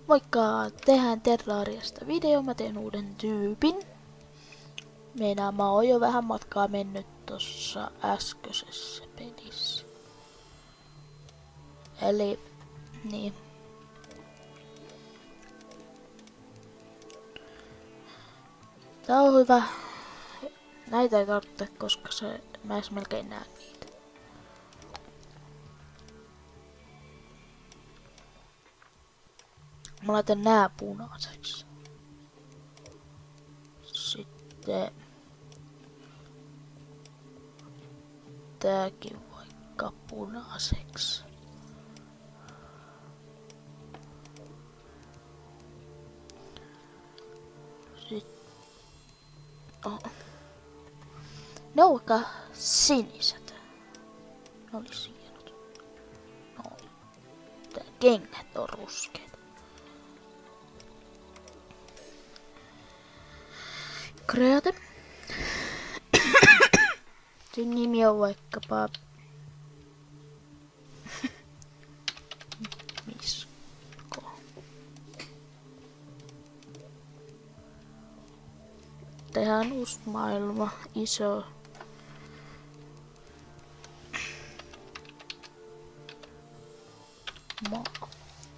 Moikka! Tehdään Terrariasta video, mä teen uuden tyypin. Mä oon jo vähän matkaa mennyt tossa äskeisessä pelissä. Eli, niin. Tää on hyvä. Näitä ei tarvitse, koska mä edes melkein näen niitä. Mä laitan nää punaiseksi. Sitten tääkin vaikka punaiseksi. Sitten ne on vaikka siniset. Ne olis hienot. No, tää kengät on ruskeat. Create. Sen nimi on vaikkapa Misko. Tehdään uusi maailma, iso.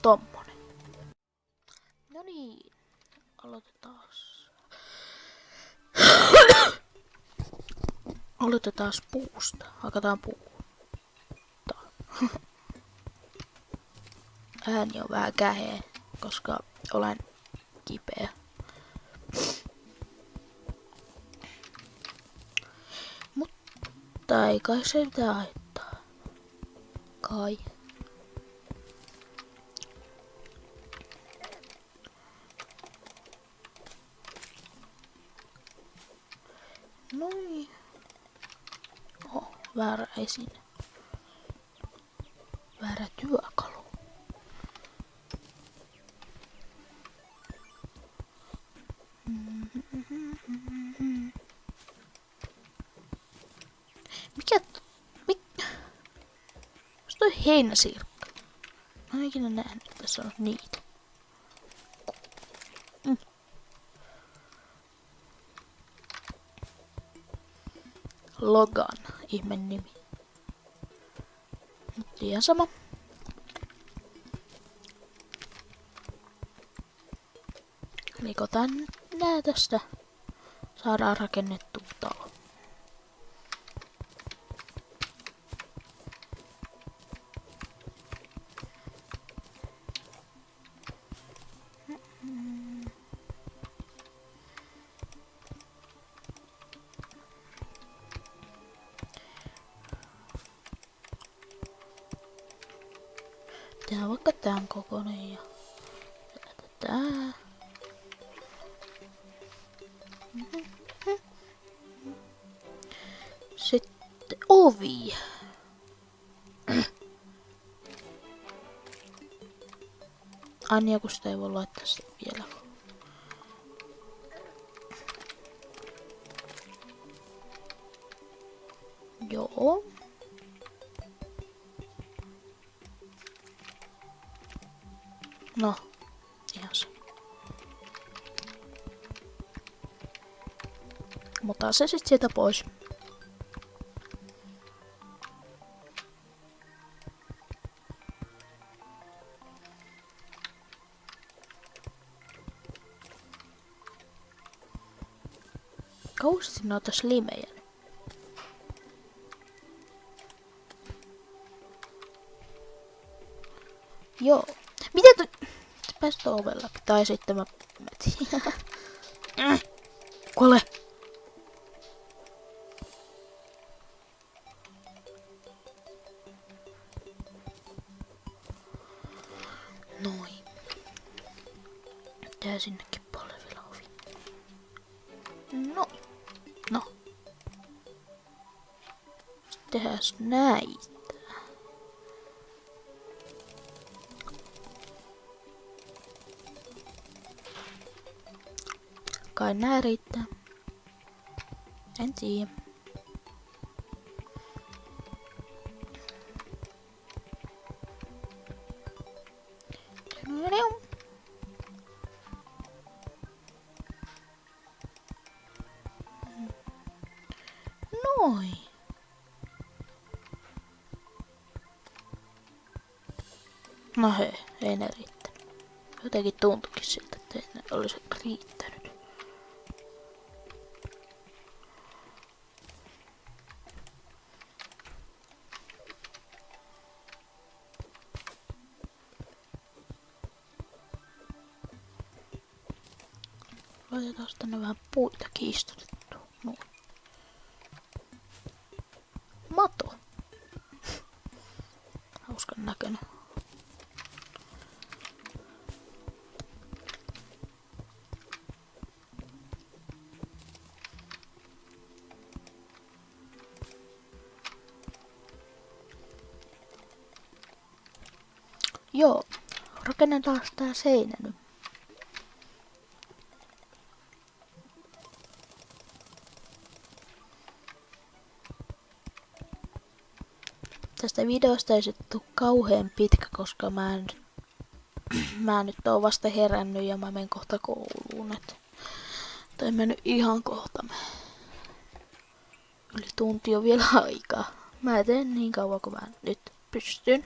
Tommonen. No niin, aloitetaan. Aloitetaan puusta. Hakataan puuta. Ääni on vähän käheä, koska olen kipeä. Mutta ei kai se mitään haittaa. Kai. Noin. Väärä esine. Väärä työkalu. Onks toi heinäsirkka? Mä en ikinä nähnyt, että tässä on niitä. Logan, ihme nimi. Mutta ihan sama. Likotaan nää tästä. Saadaan rakennettu talo. Tehdään vaikka tämän kokoinen ja tää. Sitten ovi. Anja, kun sitä ei voi laittaa sitä vielä. Joo. No, ihan se. Mutta se sit sieltä pois. Kauheasti noita slimejä. Joo. Mitä se päästä ovella? Tai sitten mä metin. Kuole! Noin. Tää sinnekin polvilla ovi. Noin. No. Tehdääs näitä. Kai nää riittää. En tiedä. Noin. No hei, ei ne riittänyt. Jotenkin tuntuikin siltä, että ei ne olisi riittänyt. Laitetaan tänne vähän puitakin istutettua. Noin. Mato. Hauskan näköinen. Joo, rakennetaan tää seinä nyt. Tästä videosta ei sit tuu kauhean pitkä, koska mä nyt oon vasta herännyt ja mä menen kohta kouluun. Tai mennyt ihan kohta. Yli tunti on vielä aikaa. Mä teen niin kauan kuin mä nyt pystyn.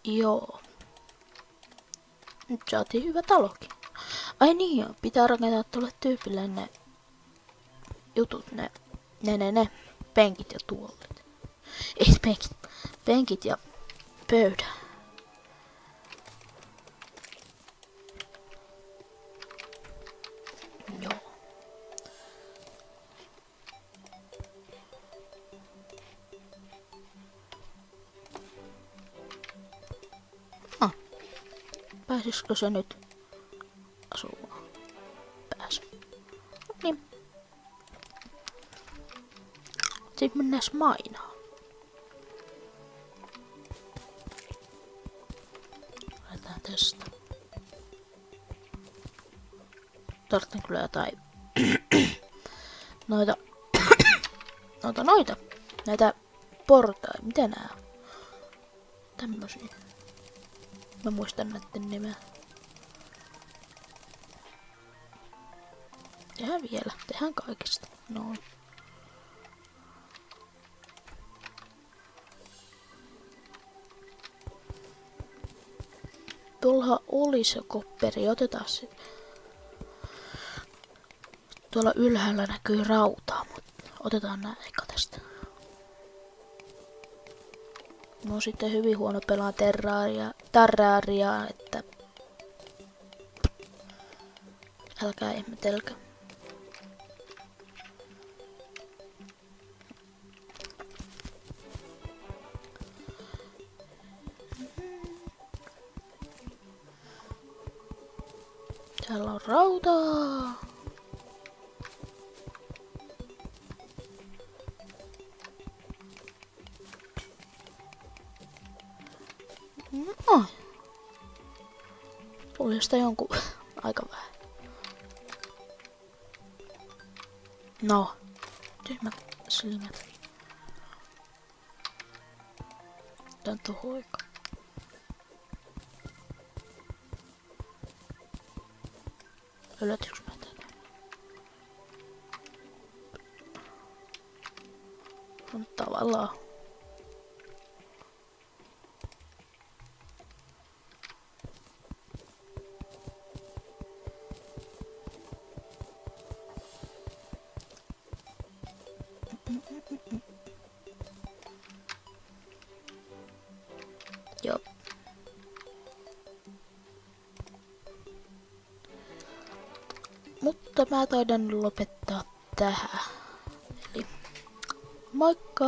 Joo. Nyt saatiin hyvä talokin. Ai niin joo, pitää rakentaa tuolle tyypille ne jutut, ne penkit ja tuolit. Ei penkit, penkit ja pöydä. Joo. Pääsisikö se nyt asumaan? Pääs. Niin. Sitten mennään mainaan. Laitetaan tästä. Tarvitsen kyllä jotain noita näitä portaita. Mitä nää on? Tämmösiä. Mä muistan näitten nimeä. Tehdään vielä. Tehdään kaikista. Noin. Tuollahan oli se kopperi. Otetaan se. Tuolla ylhäällä näkyy rautaa, mutta otetaan nää eka tästä. Mä oon sitten hyvin huono pelaan Terrariaa, että älkää ihmetelkö. Täällä on rautaa. No. Tuli sitä jonkun aika vähän. No. Tyhmät silmät. Tän tuohon aika. Yllätyks mä tätä? On tavallaan. Joo. Mutta mä taidan lopettaa tähän. Eli moikka!